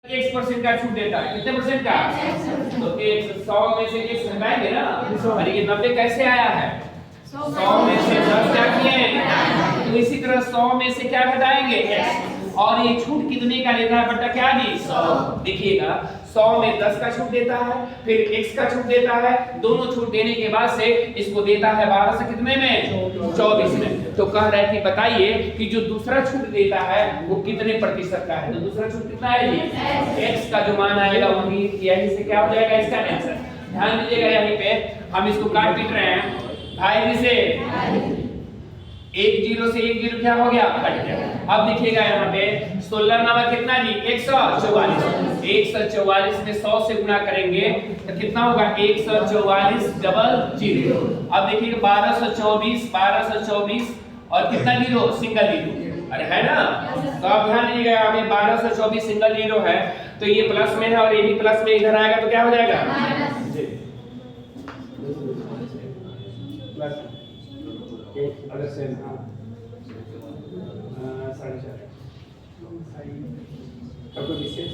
x% का छूट देता है, कितने परसेंट का? तो 100 में से x घटाएंगे ना, और ये 90 कैसे आया है? 100 में से 10 क्या किए? तो इसी तरह 100 में से क्या घटाएंगे? x, और ये छूट कितने का लेता है बट्टा क्या जी? 100। देखिएगा 100 में 10 का छूट देता है, फिर x का छूट देता है, दोनों छूट देने के बाद से इसको देता है 12 से कितने में? 24 में। तो कह रहे थे बताइए कि जो दूसरा छूट देता है वो कितने प्रतिशत का है? तो दूसरा छूट कितना है जी? x का जो मान आएगा वही यही से क्या हो जाएगा इसका आंसर। ध्यान दीजिएगा यहीं पे हम इसको काट पीट रहे हैं भाई जी से 1 0 से 1 0 क्या हो गया? कट गया। अब देखिएगा यहाँ पे 16 नंबर कितना जी? 144। 144 में 100 से गुणा करेंगे तो कितना होगा? 144 डबल 0। अब देखिएगा 1224 और कितना जीरो? Single zero. अरे है ना? तो अब ध्यान दीजिएगा यहाँ पे 1224 सिंगल जीरो है, तो ये प्लस में है और ये भी प्लस में इधर आएगा तो क्या हो जाएगा? अगर से आपको विशेष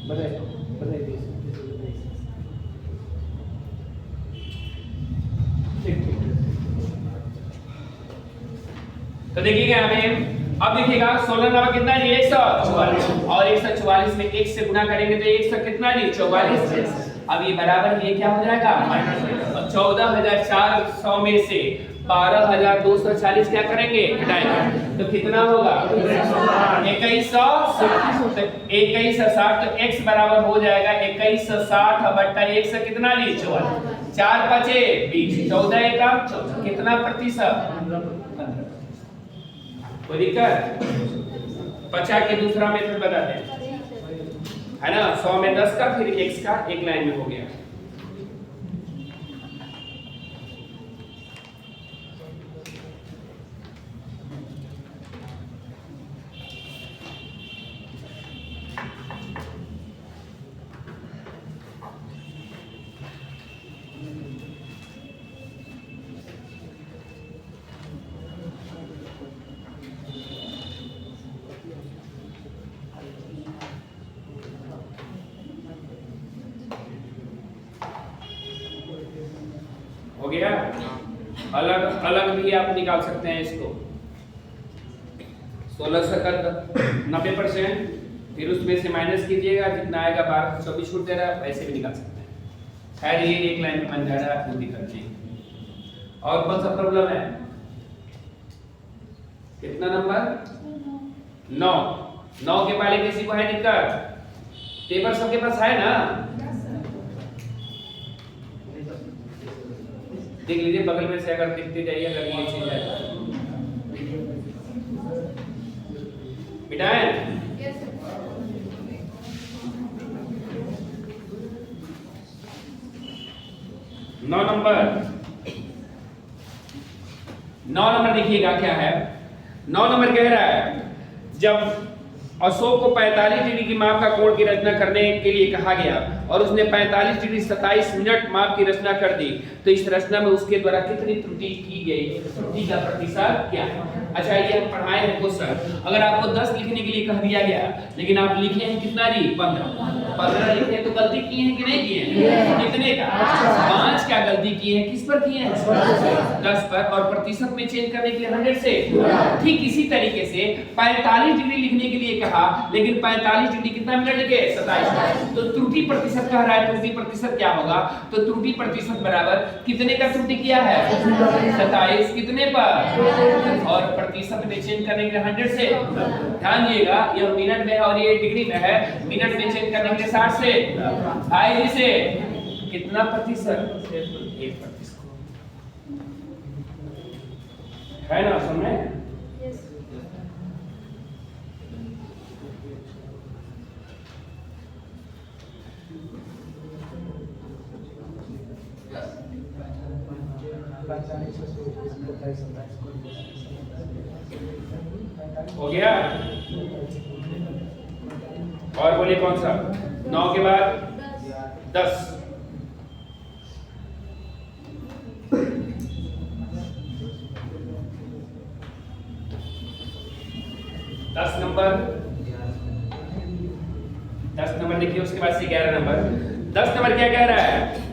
बताइए तो देखिएगा यहाँ पे अब देखिएगा 16 नंबर कितना जी? 144 और 144 में 1 से गुणा करेंगे तो 1 से कितना जी? 44। अब ये बराबर ये क्या हो जाएगा? माइनस 14,400 में से 12,240 क्या करेंगे? घटाएंगे तो कितना होगा? 2160। 2160 तो x बराबर हो जाएगा 2160 बट्टा 1 से कितना जी? 44। 4 5 20, 14 एकम 14, कितना प्रतिशत? 15। कोई दिक्कत? 50 के दूसरा मेथड बताते हैं है ना? 100 में 10 का फिर x का एक लाइन में हो गया। हो गया? अलग अलग भी आप निकाल सकते हैं इसको। 16 से कर 90%, फिर उसमें से माइनस कीजिएगा जितना आएगा 12 से 24 छूट दे रहा है, वैसे भी निकाल सकते हैं। खैर ये एक लाइन में बन जा रहा है, कोई दिक्कत नहीं। और कौन सा प्रॉब्लम है? कितना नंबर? 9। 9 के पहले किसी को है दिक्कत? पेपर सबके पास है ना? देख लीजिए बगल में से अगर दिखते जाइए, अगर ये चीज है मिटाएं। नौ नंबर देखिएगा क्या है? 9 नंबर कह रहा है जब अशोक को 45 डिग्री की माप का कोण की रचना करने के लिए कहा गया और उसने 45 डिग्री 27 मिनट माप की रचना कर दी, तो इस रचना में उसके द्वारा कितनी त्रुटि की गई? त्रुटि का प्रतिशत क्या है? अच्छा ये हम पढ़ाए हैं क्वेश्चन। अगर आपको 10 लिखने के लिए कह दिया गया लेकिन आप लिखे हैं कितना जी? 15 लिखे हैं, तो गलती की है कि नहीं की है? कितने का? 5 क्या गलती की है? किस पर की है? 10 पर। और प्रतिशत में चेंज करने के लिए 100 से। ठीक इसी तरीके से 45 डिग्री लिखने के लिए कहा लेकिन 45 डिग्री कितना मिनट लगे? 27। तो त्रुटि प्रतिशत कह रहा है, त्रुटि प्रतिशत क्या होगा? तो त्रुटि प्रतिशत बराबर कितने का त्रुटि किया है? 27 कितने पर? और प्रतिशत में चेंज करने के लिए 100 से। ध्यान दिएगा यह मिनट में है और ये डिग्री में है। मिनट में चेंज करने के लिए 60 से। आई से कितना प्रतिशत? 1%। है ना? समझे? हो गया? और बोलिए कौन सा? 9 के बाद 10। 10 नंबर 10 नंबर देखिए, उसके बाद से 11 नंबर। 10 नंबर क्या कह रहा है?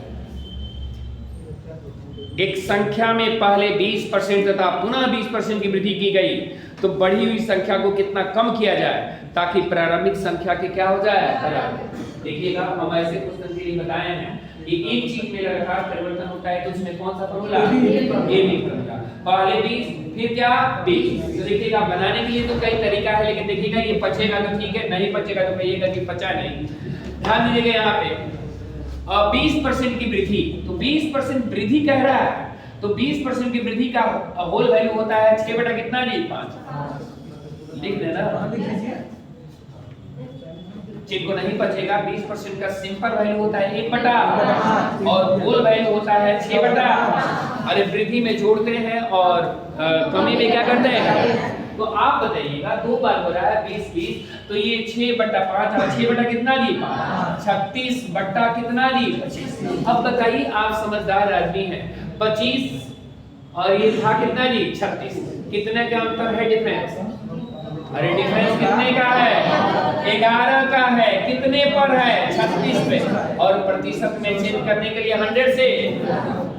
एक संख्या में पहले 20% तथा पुनः 20% की वृद्धि की गई तो बढ़ी हुई संख्या को कितना कम किया जाए ताकि प्रारंभिक संख्या के क्या हो जाए, बराबर। देखिएगा, हम ऐसे क्वेश्चन के लिए बताए हैं कि एक चीज में लगातार परिवर्तन होता है तो उसमें कौन सा फॉर्मूला? A B formula. पहले 20 फिर क्या 20। तो देखिएगा, बनाने के लिए तो कई तरीका है, लेकिन देखिएगा ये बचेगा तो ठीक है, नहीं बचेगा तो कहिएगा कि बचा नहीं। ध्यान दीजिएगा यहाँ पे 20% की वृद्धि, तो 20% वृद्धि कह रहा है, तो 20% की वृद्धि का होल वैल्यू होता है 6 बटा कितना जी? 5। लिख देना, जिनको नहीं बचेगा 20% का सिंपल वैल्यू होता है 1 बटा और होल वैल्यू होता है 6 बटा। अरे वृद्धि में जोड़ते हैं और कमी में क्या करते हैं? तो आप बताइएगा, 2 बार हो रहा है 20 20, तो ये 6 बटा 5 और 6 बटा कितना जी? 5। 36 बटा कितना जी? 25। अब बताइए, आप समझदार आदमी हैं, 25 और ये था कितना जी? 36। कितने का अंतर है, डिफरेंस? अरे डिफरेंस कितने का है? 11 का है। कितने पर है? 36 पे। और प्रतिशत में चेंज करने के लिए 100 से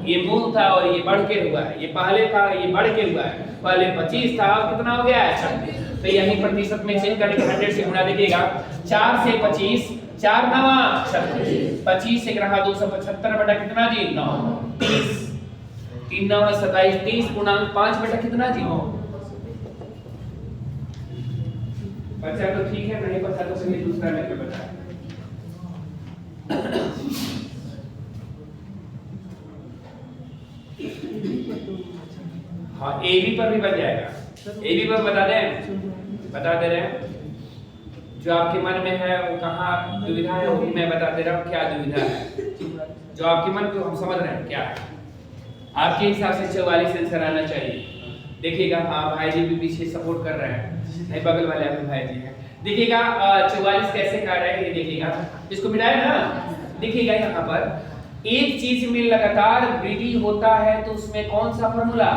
ये मूल था और ये बढ़ के हुआ है, ये पहले था ये बढ़ के हुआ है। पहले 25 था, अब कितना हो गया है? 36। तो यही प्रतिशत में चेंज करके 100 से गुणा। देखिएगा, 4 से 25, 4 9 36, 25 से रहा 275 बटा कितना जी? 9। 30, 3 9 27, 30 गुणा 5 बटा कितना जी? 9। बचा तो ठीक है, नहीं बचा तो फिर दूसरा लेके बचा। हाँ, ए बी पर भी बन जाएगा। ए बी पर बता दे रहे हैं। जो आपके मन में है वो कहाँ दुविधा है, वो भी मैं बता दे रहा हूँ क्या दुविधा है। जो आपके मन को हम समझ रहे हैं क्या है। आपके हिसाब से 44 आंसर आना चाहिए। देखिएगा, हाँ भाई जी भी पीछे सपोर्ट कर रहे हैं, नहीं बगल वाले आपके भाई जी हैं। देखिएगा 44 कैसे कर रहे हैं, ये देखिएगा, इसको मिलाए ना। देखिएगा यहाँ पर एक चीज में लगातार वृद्धि होता है तो उसमें कौन सा फॉर्मूला?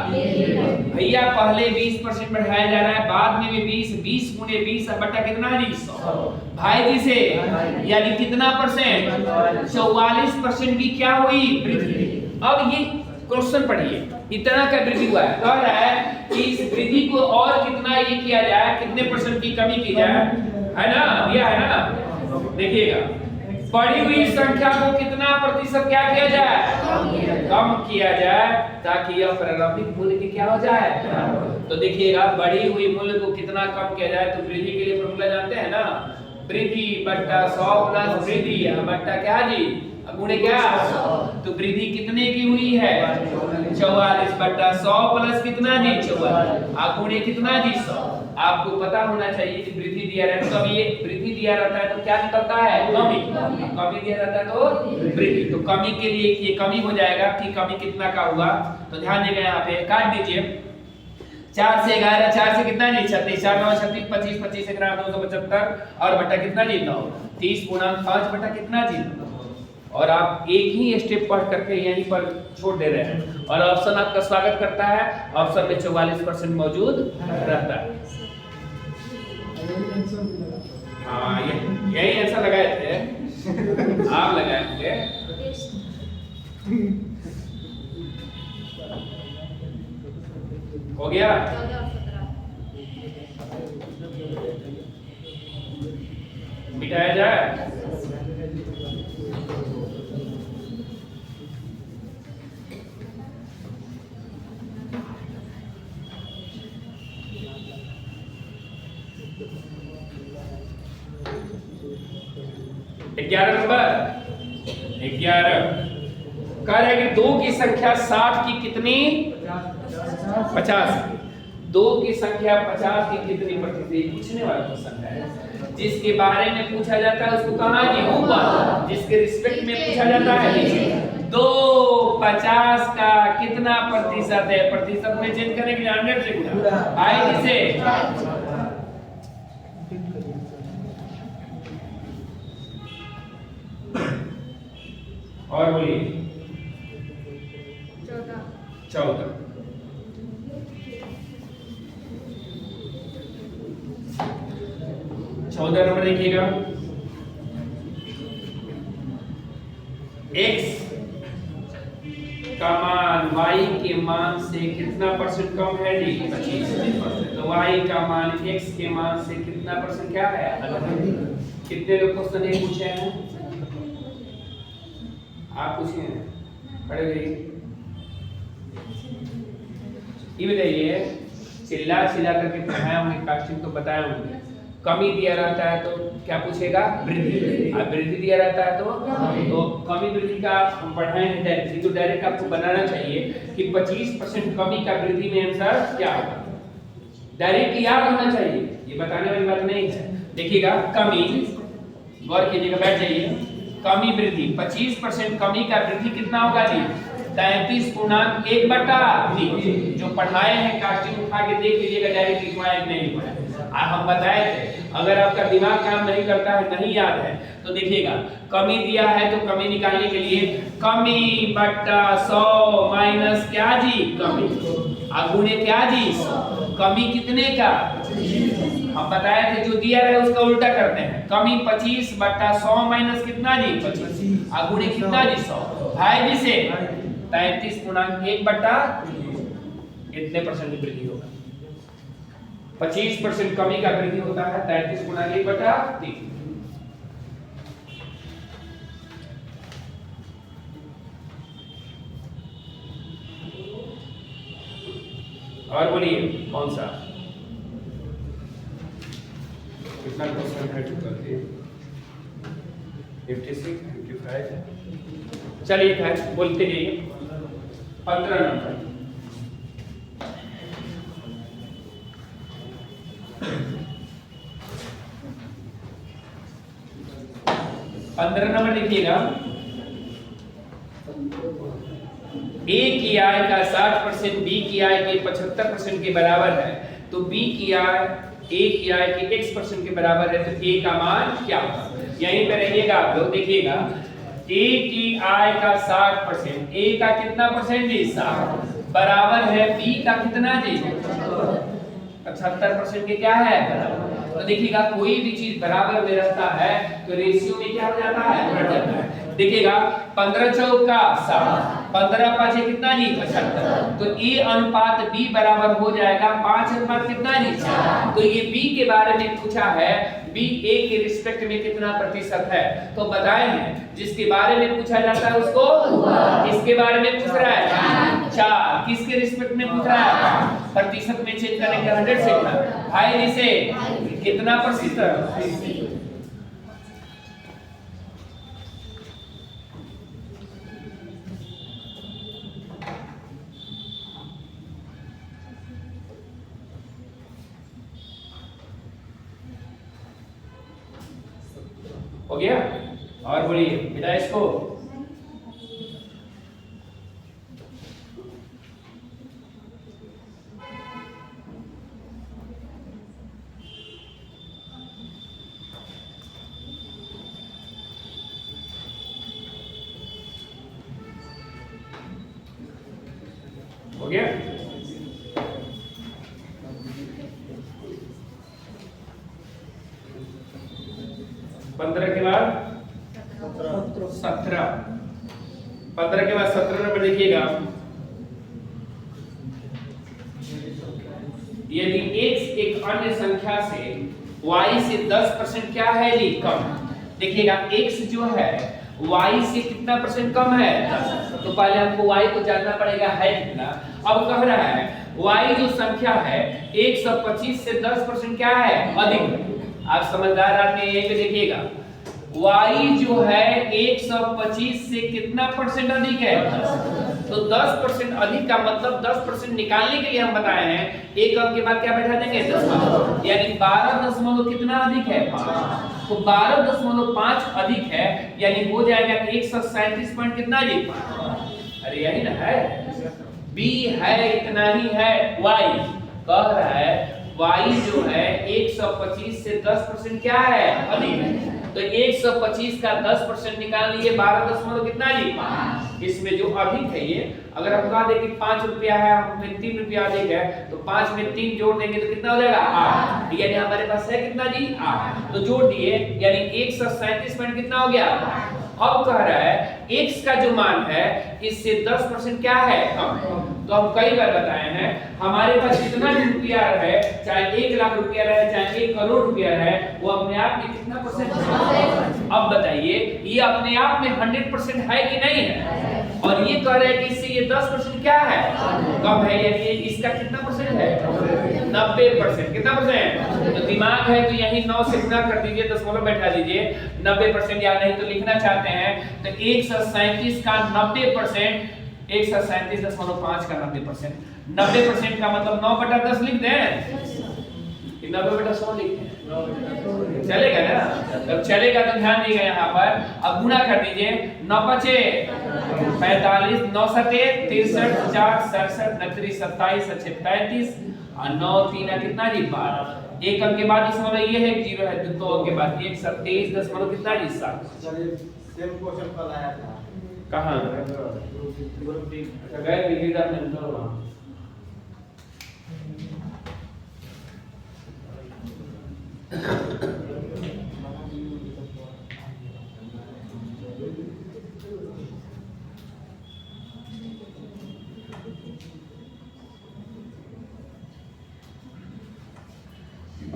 भैया पहले 20% बढ़ाया जा रहा है, बाद में भी 20 गुणे 20 बटा कितना जी? 100। भाई जी से यानी कितना परसेंट? 44% की क्या हुई? वृद्धि। अब ये क्वेश्चन पढ़िए, इतना का वृद्धि हुआ है, कह रहा है कि इस वृद्धि को और कितना ये किया जाए, कितने परसेंट की कमी की जाए, है ना? दिया है ना। देखिएगा, बढ़ी हुई संख्या को कितना प्रतिशत क्या किया जाए? कम किया जाए ताकि यह प्रारंभिक मूल्य की क्या हो जाए? तो देखिएगा, बढ़ी हुई मूल्य को कितना कम किया जाए, तो वृद्धि के लिए फॉर्मूला जानते हैं ना, वृद्धि बट्टा 100 प्लस वृद्धि बट्टा क्या जी? गुणे क्या? तो वृद्धि कितने की हुई है? 44 बट्टा 100 प्लस कितना जी? 44 गुणे कितना जी? 100। आपको पता होना चाहिए कि वृद्धि दिया रहता है, तो अब ये वृद्धि दिया रहता है तो क्या निकलता है? कमी। कमी दिया रहता है तो वृद्धि। तो कमी के लिए ये कमी हो जाएगा कि कमी कितना का हुआ, तो ध्यान देगा, यहाँ पे काट दीजिए। 4 से 11, 4 से कितना जी? 36, 4 9 36, 25, 25 से 275 और बटा कितना जी? 9। 30 गुणा 5 बटा कितना जी? और आप एक ही स्टेप पढ़ करके यहीं पर छोड़ दे रहे हैं और ऑप्शन आपका स्वागत करता है। ऑप्शन में 44% मौजूद रहता है। हाँ, यही आंसर लगाए थे आप, लगाए थे। हो गया? मिटाया जाए? ग्यारह नंबर 11 कह रहे हैं कि 2 की संख्या 60 की कितनी? 50। 2 की संख्या 50 की कितनी प्रतिशत? पूछने वाला क्वेश्चन है। जिसके बारे में पूछा जाता है उसको कहाँ जी? ऊपर। जिसके रिस्पेक्ट में पूछा जाता है नीचे। 2 50 का कितना प्रतिशत है? प्रतिशत में चेंज करने के लिए 100 से गुणा। आई जिसे और बोलिए 14। नंबर देखिएगा, x का मान y के मान से कितना परसेंट कम है जी? 25%। तो y का मान x के मान से कितना परसेंट क्या है? कितने लोग क्वेश्चन नहीं पूछे हैं? आप पूछे हैं? खड़े रहिए। ये बताइए, चिल्ला चिल्ला करके पढ़ाया होंगे, कास्टिंग तो बताया होंगे। कमी दिया रहता है तो क्या पूछेगा? वृद्धि। और वृद्धि दिया रहता है तो कमी वृद्धि का हम पढ़ाए हैं डायरेक्टली, तो डायरेक्ट आपको बनाना चाहिए कि 25% कमी का वृद्धि में आंसर क्या होगा। डायरेक्ट याद होना चाहिए, ये बताने वाली बात नहीं है। देखिएगा, कमी, गौर कीजिएगा, बैठ जाइए। कमी वृद्धि 25% कमी का वृद्धि कितना होगा जी? 33.1/3। जो पढ़ाए हैं कास्टिंग उठा के देख लीजिएगा, डायरेक्ट लिखवाए नहीं पढ़ाए। हम बताए थे, अगर आपका दिमाग काम नहीं करता है, नहीं याद है, तो देखिएगा, कमी दिया है तो कमी निकालने के लिए कमी बट्टा 100 माइनस क्या जी? कमी, गुणे क्या जी? 100। कमी कितने का? हम बताए थे, जो दिया है उसका उल्टा करते हैं। कमी 25/100 माइनस कितना जी? 25, गुणे कितना जी? 100। भाई जी से 33.1/3 इतने परसेंट की वृद्धि होगा। 25% कमी का वृद्धि होता है 33/1/3। और बोलिए कौन सा? कितना क्वेश्चन है टोटल? 56, 55। चलिए खैर, बोलते जाइए। 15 नंबर। 15 नंबर लिखिएगा। ए की आय का 60% बी की आय के 75% के बराबर है, तो बी की आय ए की आय के x% के बराबर है, तो ए का मान क्या होगा? यहीं पे रहिएगा आप लोग, देखिएगा। ए की आय का 60%, ए का कितना परसेंट जी? 60, बराबर है बी का कितना जी? 75% के क्या है? बराबर। तो देखिएगा, कोई भी चीज बराबर में रहता है तो रेशियो में क्या हो जाता है? बढ़ जाता है। देखिएगा, 15 चौका 60, 15 पाँच कितना जी? 75। तो ए अनुपात बी बराबर हो जाएगा 5 अनुपात कितना जी? 4। तो ये बी के बारे में पूछा है, बी ए के रिस्पेक्ट में कितना प्रतिशत है, तो बताए हैं जिसके बारे में पूछा जाता है उसको किसके बारे में पूछ रहा है? 4। किसके रिस्पेक्ट में पूछ रहा है? प्रतिशत में चेंज करेंगे 100 से भाई जिसे कितना प्रतिशत? हो गया? और बोलिए बेटा इसको। हो गया? पंद्रह के बाद 17। 15 के बाद 17 नंबर देखिएगा। यदि x एक अन्य संख्या से y से 10% क्या है जी? कम। देखिएगा, x जो है y से कितना परसेंट कम है? 10। तो पहले हमको y को जानना पड़ेगा है कितना। अब कह रहा है y जो संख्या है 125 से 10% क्या है? अधिक। आप समझदार आदमी यहीं पे देखिएगा, y जो है 125 से कितना परसेंट अधिक है? 10। तो 10% अधिक का मतलब 10% निकालने के लिए हम बताए हैं एक अंक के बाद क्या बैठा देंगे? 10, यानी 12 दशमलव कितना अधिक है? 5। तो 12.5 अधिक है, यानी हो जाएगा 137 पॉइंट कितना जी? 5। अरे यही ना है, बी है इतना ही है। y कह रहा है y जो है 125 से 10% क्या है? अधिक है। तो 125 का 10% निकाल लिए 12 कितना जी? 5। इसमें जो अधिक है ये, अगर हम कहा दें कि 5 रुपया है, हमें 3 रुपया अधिक है, तो 5 में 3 जोड़ देंगे तो कितना हो जाएगा? 8। यानी हमारे पास है कितना जी? 8। तो जोड़ दिए, यानी 137 पॉइंट कितना हो गया? अब कह रहा है x का जो मान है इससे 10% क्या है कम है। तो हम कई बार बताए हैं हमारे पास जितना भी रुपया है, चाहे 1 लाख रुपया रहे चाहे 1 करोड़ रुपया रहे, वो अपने आप में कितना परसेंट। अब बताइए ये अपने आप में 100% है कि नहीं है, और ये कह रहे हैं कि इससे ये 10% क्या है कम है, यानी इसका कितना परसेंट है 90%। कितना परसेंट? तो दिमाग है तो यही 9 से गुना कर दीजिए, दशमलव बैठा दीजिए 90%, या नहीं तो लिखना चाहते हैं तो 137 का 90%, 137.5 का 90%, 90% का मतलब 9/10 लिख दें कि 90/100 लिख दें, चलेगा ना? तब चलेगा तो ध्यान दीजिएगा यहाँ पर। अब गुना कर दीजिए, 9 बचे 45, 9 सते 63, 4 67, 29 27, 35 और 9 3 कितना जी 12। एक अंक के बाद दशमलव ये है 0 है, तो 2 अंक के बाद 1 27 दशमलव कितना जी 7। सेम क्वेश्चन कल आया था कहां गए विविधा में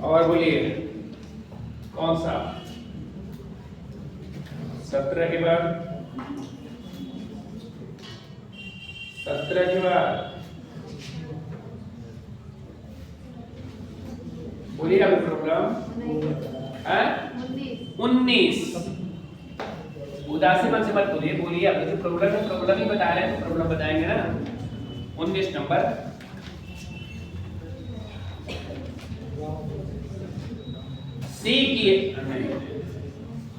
और बोलिए कौन सा 17 के बाद 17 के बाद बोलिए अभी प्रॉब्लम है 19। उदासी मन से मत बोलिए, बोलिए अब जो प्रॉब्लम है प्रॉब्लम ही बता रहे हैं तो प्रॉब्लम बताएंगे ना। 19 नंबर सी की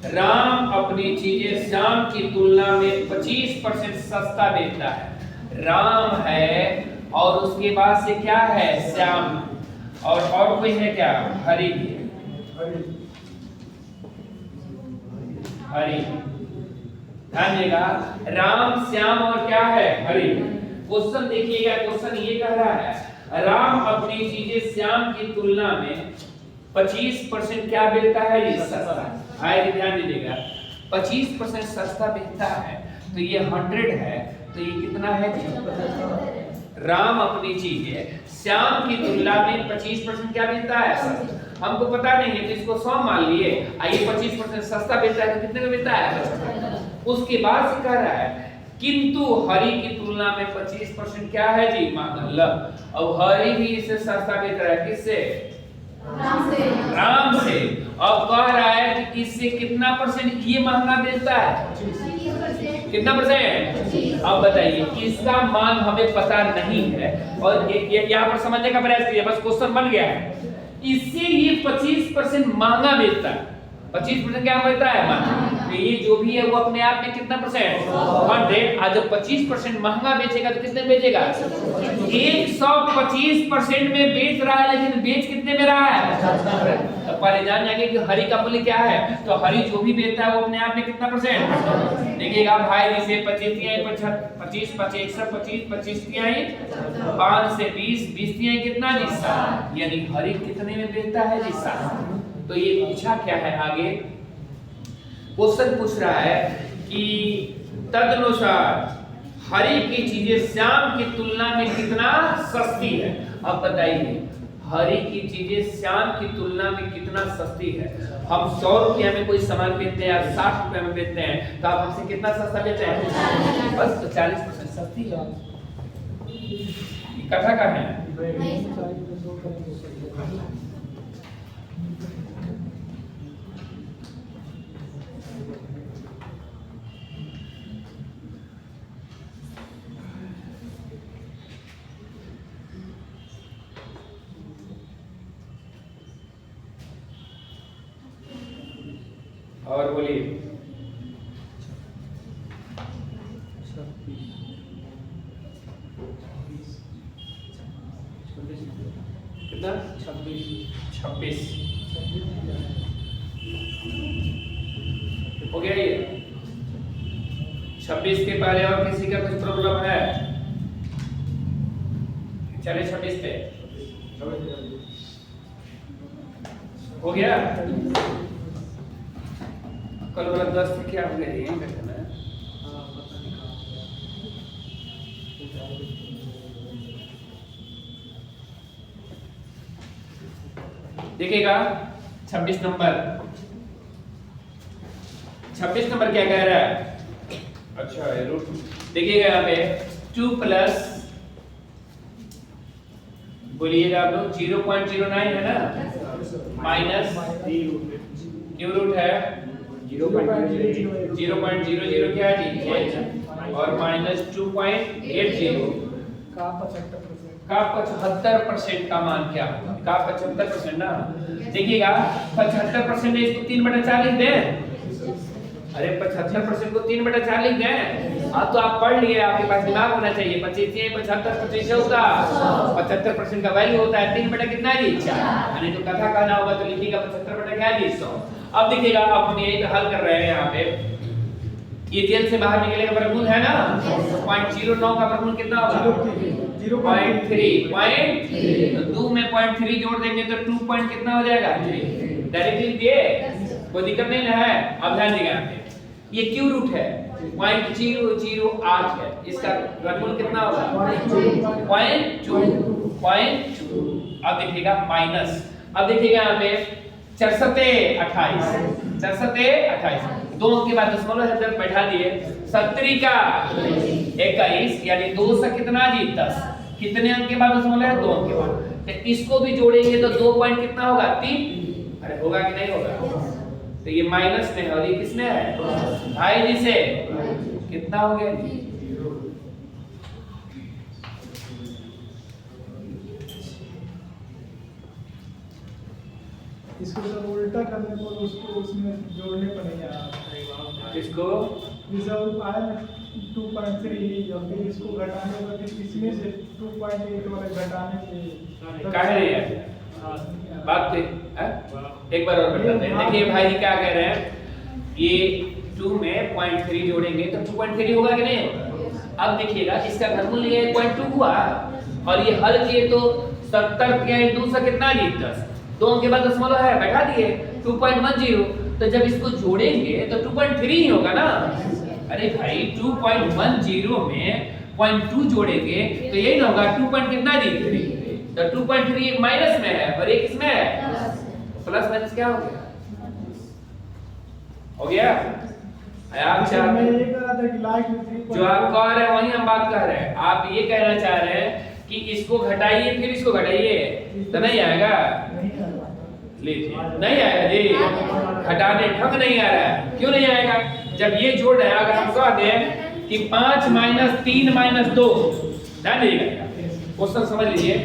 राम अपनी चीजें श्याम की तुलना में 25% सस्ता बेचता है। राम है और उसके बाद से क्या है श्याम, और कोई है क्या हरि भी है, हरि। ध्यान देगा राम श्याम और क्या है हरि। क्वेश्चन देखिएगा, क्वेश्चन ये कह रहा है राम अपनी चीजें श्याम की तुलना में 25% क्या बेचता है ये सस्ता। आए ध्यान दीजिएगा 25% सस्ता बेचता है तो ये 100 है, तो ये कितना है राम अपनी चीजें श्याम की तुलना में 25% क्या बेचता है सस्ता। हमको पता नहीं है तो इसको 100 मान लिए, आइए 25% सस्ता बेचता है तो कितने में बेचता है। उसके बाद से कह रहा है किंतु हरि की तुलना में 25% क्या है जी महंगा, और हरि भी इससे सस्ता बेच रहा है। किससे? राम से। अब कह रहा है कि इससे कितना परसेंट ये महंगा बेचता है, कितना परसेंट। अब बताइए इसका मान हमें पता नहीं है और यहाँ पर समझने का प्रयास कीजिए, बस क्वेश्चन बन गया है। इससे ये 25% महंगा बेचता है, 25% क्या बेचता है महंगा, तो ये जो भी है वो अपने आप में कितना परसेंट 100। आज जब 25% महंगा बेचेगा तो कितने बेचेगा 125% में बेच रहा है, लेकिन बेच कितने में रहा है। तो पहले जान जाएंगे कि हरि का मूल्य क्या है, तो हरि जो भी बेचता है वो अपने आप में कितना परसेंट। देखिएगा भाई जिसे 25 तिहाई 25 25 25 25 तिहाई 5 से 20 20 तिहाई कितना जी 7, यानी हरि कितने में बेचता है जी 7। तो ये पूछा क्या है आगे, क्वेश्चन पूछ रहा है कि तदनुसार हरि की चीजें श्याम की तुलना में कितना सस्ती है। अब बताइए हरि की चीजें श्याम की तुलना में कितना सस्ती है। हम 100 रुपया में कोई सामान बेचते हैं या 60 रुपया में बेचते हैं, तो आप हमसे कितना सस्ता बेचते हैं, बस तो 40% सस्ती है। कथा का है और बोलिए कितना 26 हो गया ये 26 के पहले और किसी का कुछ प्रॉब्लम है, चले 26 पे हो गया। कल वाला 10 से क्या हो गया ये करना है। देखिएगा 26 नंबर क्या कह रहा है? अच्छा ये रूट देखिएगा यहाँ पे 2 प्लस बोलिएगा आप लोग 0.09 है ना, माइनस क्यू रूट है 0.00 क्या है जी, और माइनस 2.80 का 75% का मान क्या होगा? का 75% ना, देखिएगा 75% है, इसको 3/4 दें। अरे 75% को 3/4 दें। हाँ तो आप पढ़ लिए, आपके पास दिमाग होना चाहिए। 25 होगा 75% का वैल्यू होता है 3 बटा कितना जी 4, यानी तो कथा कहना होगा तो लिखिएगा 75 बटा क्या जी 100। अब देखिएगा अब हम यही हल कर रहे हैं। यहाँ पे ये जेल से बाहर निकलेगा वर्गमूल है ना, 0.09 का वर्गमूल कितना होगा 0.3 तो 2 में 0.3 जोड़ देंगे तो 2 पॉइंट कितना हो जाएगा 3। डायरेक्टली दिए, कोई दिक्कत नहीं ना है। अब ध्यान देगा यहाँ पे ये क्यू रूट है 0.008 है, इसका वर्गमूल कितना होगा 0.2। अब देखिएगा माइनस, अब देखिएगा यहाँ पे 428 2 अंक के बाद दशमलव है बैठा दिए, 70 का 21 यानी 2 से कितना जी 10, कितने अंक के बाद दशमलव है 2 अंक के बाद, तो इसको भी जोड़ेंगे तो 2 पॉइंट कितना होगा 3। अरे होगा कि नहीं होगा, तो ये माइनस में है और ये किसमें है भाई जी से कितना हो गया जी। इसको जब उल्टा करने पर उसको उसमें जोड़ने पर नहीं आ रहा। किसको रिजल्ट आया ना 2.3 और फिर इसको घटाने पर इसमें से 2.8 वाले घटाने से काहे नहीं है बात एक बार और बताते हैं। देखिए भाई जी क्या कह रहे हैं, ये 2 में 0.3 जोड़ेंगे तो 2.3 होगा कि नहीं होगा। अब देखिएगा इसका घनमूल ये 1.2 हुआ और ये हल किए तो 70 के 2 से कितना जी 10, 2 के बाद दशमलव है बैठा दिए 2.10, तो जब इसको जोड़ेंगे तो 2.3 ही होगा ना। अरे भाई 2.10 में 0.2 जोड़ेंगे तो यही ना होगा 2 पॉइंट कितना जी 3, तो 2.3 एक माइनस में है और एक इसमें है, प्लस माइनस क्या हो गया आप चाह मैं ये कह रहा था कि लाइक में जो आप कह रहे हैं वही हम बात कर रहे हैं। आप ये कहना चाह रहे हैं कि इसको घटाइए फिर इसको घटाइए तो नहीं आएगा, लीजिए नहीं आएगा जी, घटाने ढंग नहीं आ रहा है। क्यों नहीं आएगा, जब ये जोड़ रहे हैं अगर हम कह दें कि 5 - 3 - 2, ध्यान दीजिएगा क्वेश्चन समझ लीजिए,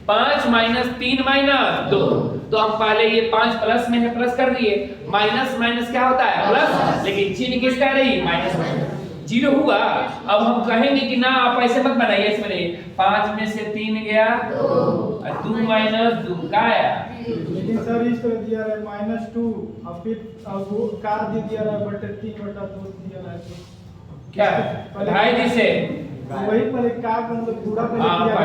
5 - 3 - 2, तो हम पहले ये 5 प्लस में है प्लस कर दिए, माइनस माइनस क्या होता है प्लस, लेकिन चिन्ह किसका रही माइनस में 0 हुआ। अब हम कहेंगे कि ना आप ऐसे मत बनाइए, इसमें नहीं 5 में से 3 गया 2 और 2 - 2 का आया, लेकिन सर इस तरह दिया है -2 और फिर वो का दे दिया है /3/2 दिया है क्या भाई जी से वही पर का मतलब पूरा कर दिया